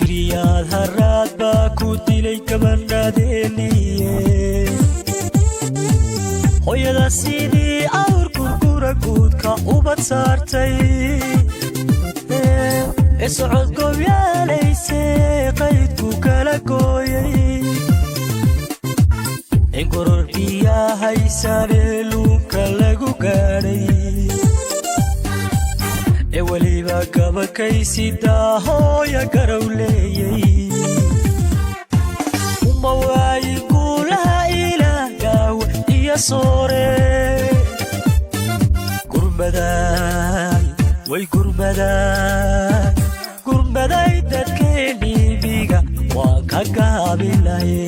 Giriyaad harraad baa ku dilay gabadhadeeniye hooyada sidii awr gurgura guudka ubad saartay socod gobyaalayse qaydku kala gooyay goror biyaa haysane luunka lagu gaadhay weliba gabakaysidaa hooya garow leeyay uma waayi guulaha ilaah gaawe iyo soore gurmaday way gurmaday dadkeennii miyiga waan ka gaabilaye